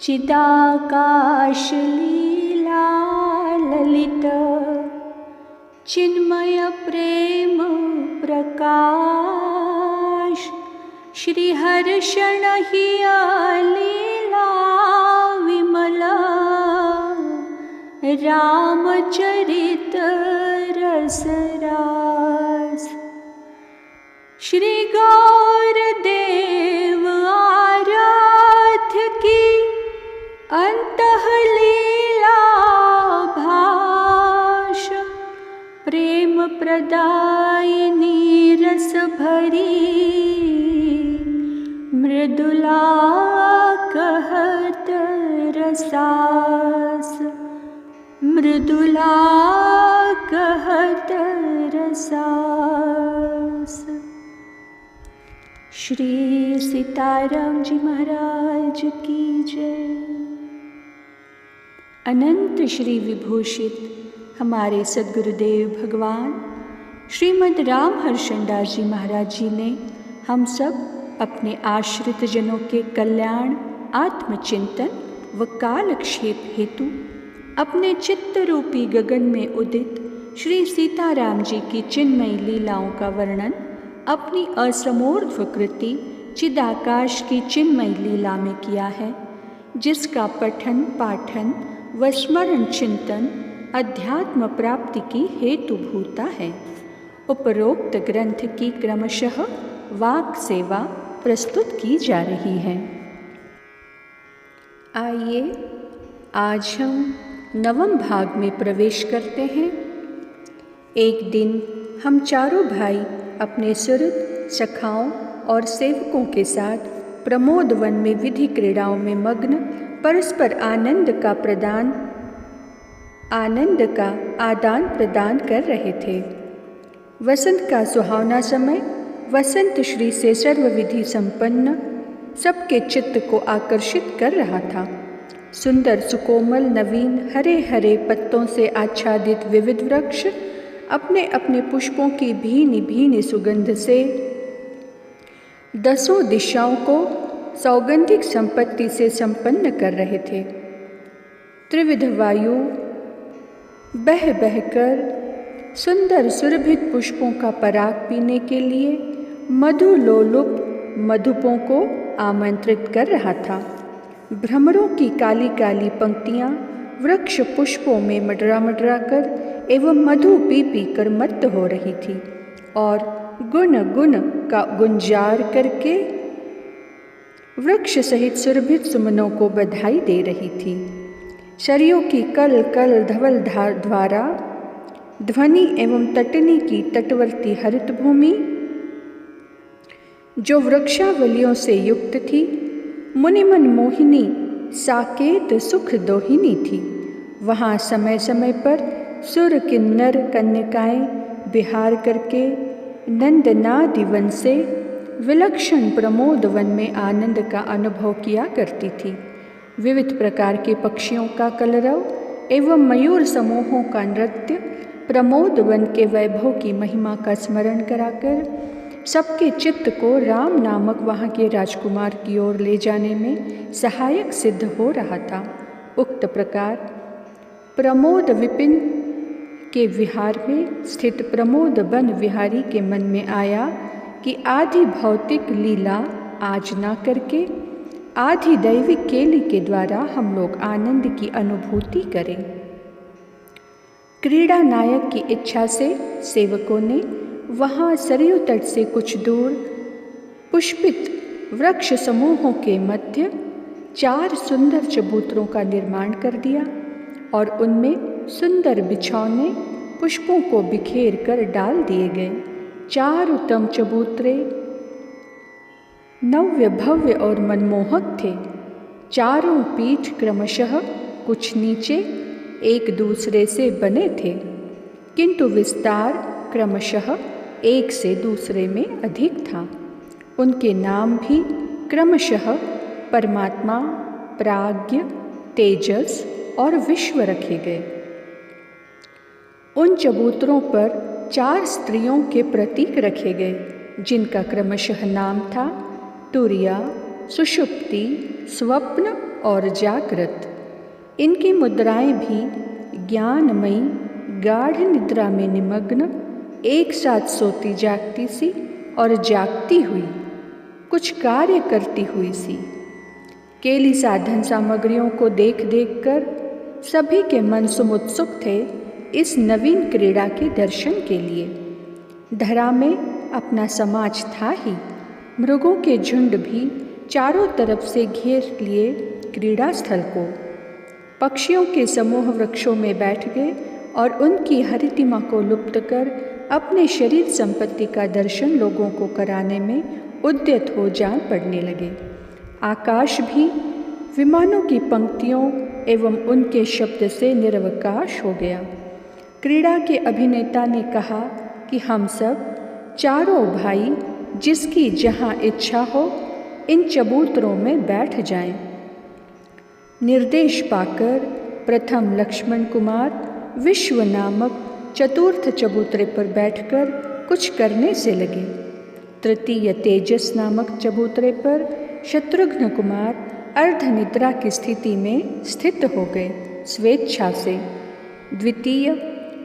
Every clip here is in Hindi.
चिदाकाश लीला ललित चिन्मय प्रेम प्रकाश श्रीहर्षण हिया लीला विमला रामचरित रसरास श्री गौरदेव आराध्य की अंतः लीला भाष प्रेम प्रदायिनी रस भरी मृदुला कहत रसास मृदुला कहत रसास। श्री सीताराम जी महाराज की जय। अनंत श्री विभूषित हमारे सद्गुरुदेव भगवान श्रीमद् राम हर्षणदास जी महाराज जी ने हम सब अपने आश्रित जनों के कल्याण, आत्मचिंतन व कालक्षेप हेतु अपने चित्त रूपी गगन में उदित श्री सीताराम जी की चिन्मयी लीलाओं का वर्णन अपनी असमोर्ध्व कृति चिदाकाश की चिन्मयी लीला में किया है, जिसका पठन पाठन व स्मरण चिंतन अध्यात्म प्राप्ति की हेतुभूता है। उपरोक्त ग्रंथ की क्रमशः वाक सेवा प्रस्तुत की जा रही है। आइए आज हम नवम भाग में प्रवेश करते हैं। एक दिन हम चारों भाई अपने सुहृद सखाओं और सेवकों के साथ प्रमोद वन में विधि क्रीड़ाओं में मग्न परस्पर आनंद का आदान प्रदान कर रहे थे। वसंत का सुहावना समय वसंत श्री से सर्वविधि संपन्न सबके चित्त को आकर्षित कर रहा था। सुंदर सुकोमल नवीन हरे हरे पत्तों से आच्छादित विविध वृक्ष अपने अपने पुष्पों की भीनी भीनी सुगंध से दसों दिशाओं को सौगंधिक संपत्ति से संपन्न कर रहे थे। त्रिविध वायु बह बहकर सुंदर सुरभित पुष्पों का पराग पीने के लिए मधुलोलुप मधुपों को आमंत्रित कर रहा था। भ्रमरों की काली काली पंक्तियाँ वृक्ष पुष्पों में मडरा मडरा कर एवं मधु पी पी कर मत्त हो रही थी और गुण गुण का गुंजार करके वृक्ष सहित सुरभित सुमनों को बधाई दे रही थी। शरियों की कल कल धवल द्वारा ध्वनि एवं तटनी की तटवर्ती हरित भूमि जो वृक्षावलियों से युक्त थी, मुनिमन मोहिनी साकेत सुख दोहिनी थी। वहाँ समय समय पर सुर किन्नर कन्यकाएं विहार करके नंदनादि वन से विलक्षण प्रमोद वन में आनंद का अनुभव किया करती थी। विविध प्रकार के पक्षियों का कलरव एवं मयूर समूहों का नृत्य प्रमोद वन के वैभव की महिमा का स्मरण कराकर सबके चित्त को राम नामक वहाँ के राजकुमार की ओर ले जाने में सहायक सिद्ध हो रहा था। उक्त प्रकार प्रमोद विपिन के विहार में स्थित प्रमोद वन विहारी के मन में आया कि आधि भौतिक लीला आज ना करके आधि दैविक केली के द्वारा हम लोग आनंद की अनुभूति करें। क्रीड़ा नायक की इच्छा से सेवकों ने वहाँ सरयू तट से कुछ दूर पुष्पित वृक्ष समूहों के मध्य 4 सुंदर चबूतरों का निर्माण कर दिया और उनमें सुंदर बिछौने पुष्पों को बिखेर कर डाल दिए गए। 4 उत्तम चबूतरे नव्य भव्य और मनमोहक थे। चारों पीठ क्रमशः कुछ नीचे एक दूसरे से बने थे, किंतु विस्तार क्रमशः एक से दूसरे में अधिक था। उनके नाम भी क्रमशः परमात्मा, प्राज्ञ, तेजस और विश्व रखे गए। उन चबूतरों पर 4 स्त्रियों के प्रतीक रखे गए, जिनका क्रमशः नाम था तुर्या, सुषुप्ति, स्वप्न और जागृत। इनकी मुद्राएं भी ज्ञानमयी गाढ़ निद्रा में निमग्न एक साथ सोती जागती सी और जागती हुई कुछ कार्य करती हुई सी। केली साधन सामग्रियों को देख देख कर सभी के मन सुमुत्सुक थे इस नवीन क्रीड़ा के दर्शन के लिए। धरा में अपना समाज था ही, मृगों के झुंड भी चारों तरफ से घेर लिए क्रीड़ा स्थल को। पक्षियों के समूह वृक्षों में बैठ गए और उनकी हरितिमा को लुप्त कर अपने शरीर संपत्ति का दर्शन लोगों को कराने में उद्यत हो जान पड़ने लगे। आकाश भी विमानों की पंक्तियों एवं उनके शब्द से निरवकाश हो गया। क्रीड़ा के अभिनेता ने कहा कि हम सब चारों भाई जिसकी जहाँ इच्छा हो इन चबूतरों में बैठ जाएं। निर्देश पाकर प्रथम लक्ष्मण कुमार विश्व नामक चतुर्थ चबूतरे पर बैठकर कुछ करने से लगे। तृतीय तेजस नामक चबूतरे पर शत्रुघ्न कुमार अर्ध निद्रा की स्थिति में स्थित हो गए स्वेच्छा से। द्वितीय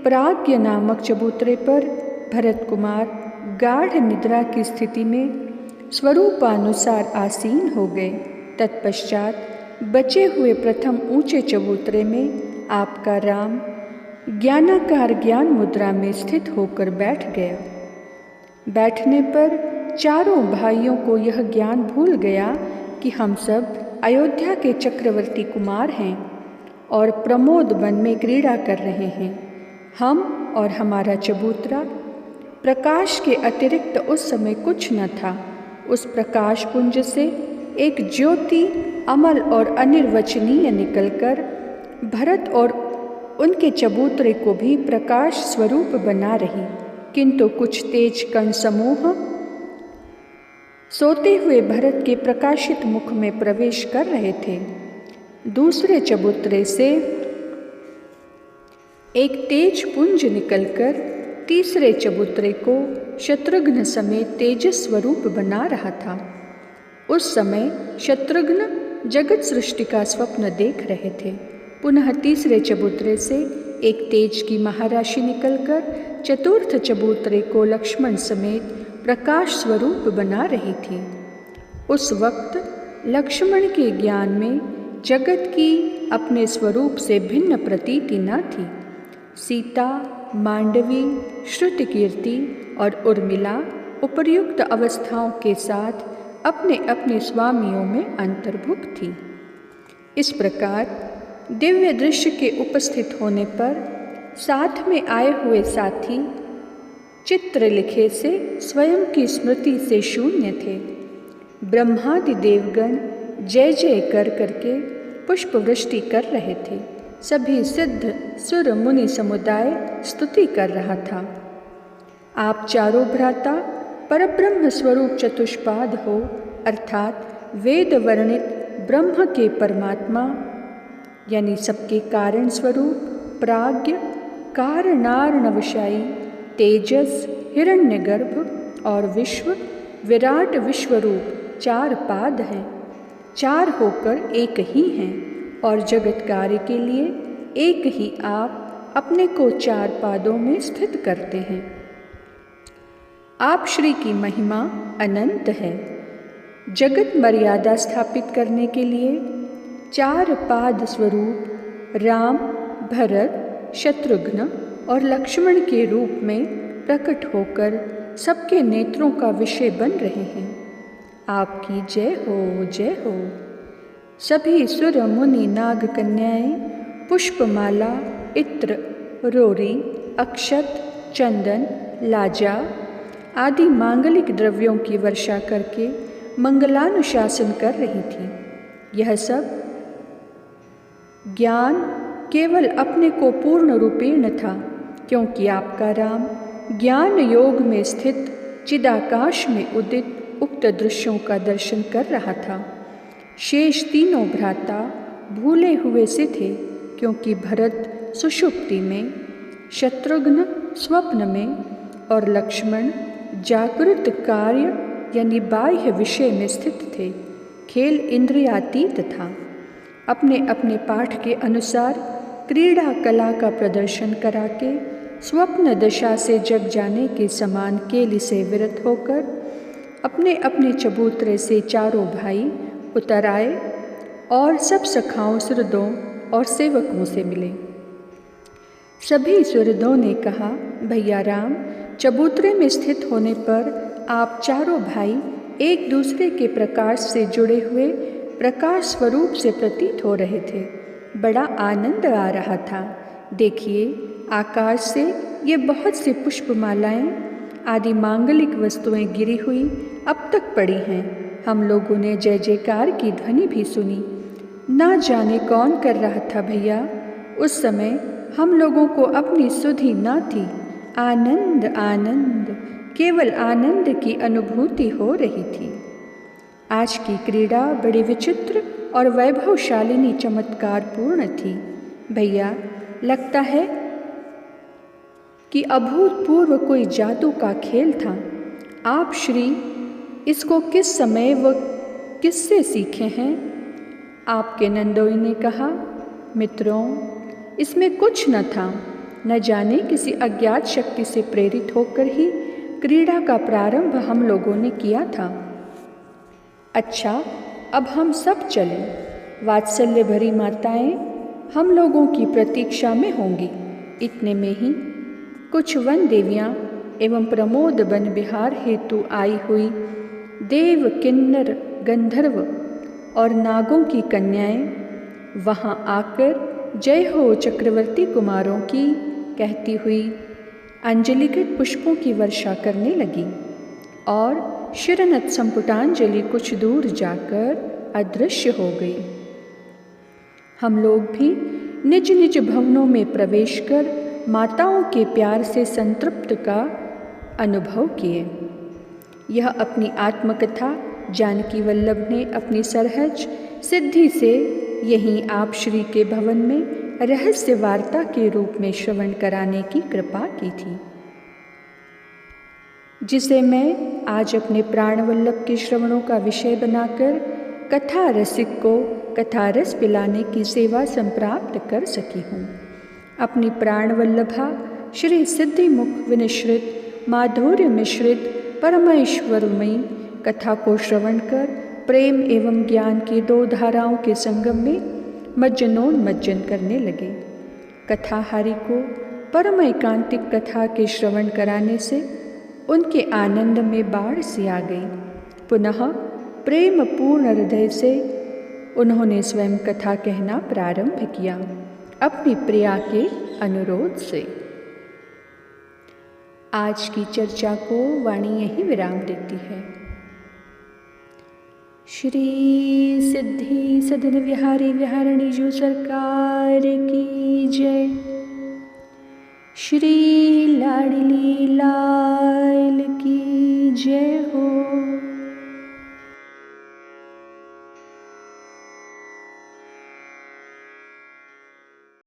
प्राज्ञ नामक चबूतरे पर भरत कुमार गाढ़ निद्रा की स्थिति में स्वरूपानुसार आसीन हो गए। तत्पश्चात बचे हुए प्रथम ऊंचे चबूतरे में आपका राम ज्ञानाकार ज्ञान मुद्रा में स्थित होकर बैठ गया। बैठने पर चारों भाइयों को यह ज्ञान भूल गया कि हम सब अयोध्या के चक्रवर्ती कुमार हैं और प्रमोद वन में क्रीड़ा कर रहे हैं। हम और हमारा चबूतरा प्रकाश के अतिरिक्त उस समय कुछ न था। उस प्रकाश पुंज से एक ज्योति अमल और अनिर्वचनीय निकलकर भरत और उनके चबूतरे को भी प्रकाश स्वरूप बना रही, किंतु कुछ तेज कण समूह सोते हुए भरत के प्रकाशित मुख में प्रवेश कर रहे थे। दूसरे चबूतरे से एक तेज पुंज निकलकर तीसरे चबूतरे को शत्रुघ्न समेत तेजस स्वरूप बना रहा था। उस समय शत्रुघ्न जगत सृष्टि का स्वप्न देख रहे थे। पुनः तीसरे चबूतरे से एक तेज की महाराशि निकलकर चतुर्थ चबूतरे को लक्ष्मण समेत प्रकाश स्वरूप बना रही थी। उस वक्त लक्ष्मण के ज्ञान में जगत की अपने स्वरूप से भिन्न प्रतीति न थी। सीता, मांडवी, श्रुतकीर्ति और उर्मिला उपर्युक्त अवस्थाओं के साथ अपने अपने स्वामियों में अंतर्भुक्त थी। इस प्रकार दिव्य दृश्य के उपस्थित होने पर साथ में आए हुए साथी चित्र लिखे से स्वयं की स्मृति से शून्य थे। ब्रह्मादि देवगण जय जय कर करके पुष्प वृष्टि कर रहे थे। सभी सिद्ध सुर मुनि समुदाय स्तुति कर रहा था। आप चारों भ्राता परब्रह्म स्वरूप चतुष्पाद हो, अर्थात वेद वर्णित ब्रह्म के परमात्मा यानी सबके कारण स्वरूप, प्राज्ञ, कारणार्णवशायी, तेजस, हिरण्यगर्भ और विश्व विराट विश्वरूप चार पाद हैं। चार होकर एक ही हैं और जगत कार्य के लिए एक ही आप अपने को चार पादों में स्थित करते हैं। आप श्री की महिमा अनंत है। जगत मर्यादा स्थापित करने के लिए चार पाद स्वरूप राम, भरत, शत्रुघ्न और लक्ष्मण के रूप में प्रकट होकर सबके नेत्रों का विषय बन रहे हैं। आपकी जय हो, जय हो। सभी सुर मुनि नाग कन्याएं पुष्पमाला, इत्र, रोरी, अक्षत, चंदन, लाजा आदि मांगलिक द्रव्यों की वर्षा करके मंगलानुशासन कर रही थी। यह सब ज्ञान केवल अपने को पूर्ण रूपेण था, क्योंकि आपका राम ज्ञान योग में स्थित चिदाकाश में उदित उक्त दृश्यों का दर्शन कर रहा था। शेष तीनों भ्राता भूले हुए से थे, क्योंकि भरत सुषुप्ति में, शत्रुघ्न स्वप्न में और लक्ष्मण जागृत कार्य यानी बाह्य विषय में स्थित थे। खेल इंद्रियातीत था। अपने अपने पाठ के अनुसार क्रीड़ा कला का प्रदर्शन करा के स्वप्न दशा से जग जाने के समान केली से विरत होकर अपने अपने चबूतरे से चारों भाई उतर आए और सब सखाओं, सुहृदों और सेवकों से मिले। सभी सुहृदों ने कहा, भैया राम, चबूतरे में स्थित होने पर आप चारों भाई एक दूसरे के प्रकाश से जुड़े हुए प्रकाश स्वरूप से प्रतीत हो रहे थे। बड़ा आनंद आ रहा था। देखिए, आकाश से ये बहुत सी पुष्पमालाएं आदि मांगलिक वस्तुएं गिरी हुई अब तक पड़ी हैं। हम लोगों ने जय जयकार की ध्वनि भी सुनी। ना जाने कौन कर रहा था भैया। उस समय हम लोगों को अपनी सुधि न थी। आनंद आनंद, केवल आनंद की अनुभूति हो रही थी। आज की क्रीड़ा बड़ी विचित्र और वैभवशालिनी चमत्कार पूर्ण थी। भैया, लगता है कि अभूतपूर्व कोई जादू का खेल था। आप श्री इसको किस समय व किससे सीखे हैं? आपके नंदोई ने कहा, मित्रों, इसमें कुछ न था। न जाने किसी अज्ञात शक्ति से प्रेरित होकर ही क्रीड़ा का प्रारंभ हम लोगों ने किया था। अच्छा, अब हम सब चलें। वात्सल्य भरी माताएं हम लोगों की प्रतीक्षा में होंगी। इतने में ही कुछ वन देवियाँ एवं प्रमोद वन विहार हेतु आई हुई देव, किन्नर, गंधर्व और नागों की कन्याएं वहाँ आकर जय हो चक्रवर्ती कुमारों की कहती हुई अंजलिगत पुष्पों की वर्षा करने लगी और शिरनत संपुटांजलि कुछ दूर जाकर अदृश्य हो गई। हम लोग भी निज निज भवनों में प्रवेश कर माताओं के प्यार से संतृप्त का अनुभव किए। यह अपनी आत्मकथा जानकी वल्लभ ने अपनी सरहज सिद्धि से यहीं आप श्री के भवन में रहस्य वार्ता के रूप में श्रवण कराने की कृपा की थी, जिसे मैं आज अपने प्राणवल्लभ के श्रवणों का विषय बनाकर कथा रसिक को कथा रस पिलाने की सेवा संप्राप्त कर सकी हूँ। अपनी प्राणवल्लभा श्री सिद्धिमुख विनिश्रित माधुर्य मिश्रित परमेश्वरमयी कथा को श्रवण कर प्रेम एवं ज्ञान की दो धाराओं के संगम में मज्जनोन्मज्जन करने लगे। कथाहारी को परम एकांतिक कथा के श्रवण कराने से उनके आनंद में बाढ़ सी आ गई। पुनः प्रेम पूर्ण हृदय से उन्होंने स्वयं कथा कहना प्रारंभ किया, अपनी प्रिया के अनुरोध से। आज की चर्चा को वाणी यही विराम देती है। श्री सिद्धि सदन विहारी विहारणी जो सरकार की जय। श्री लाडली लाल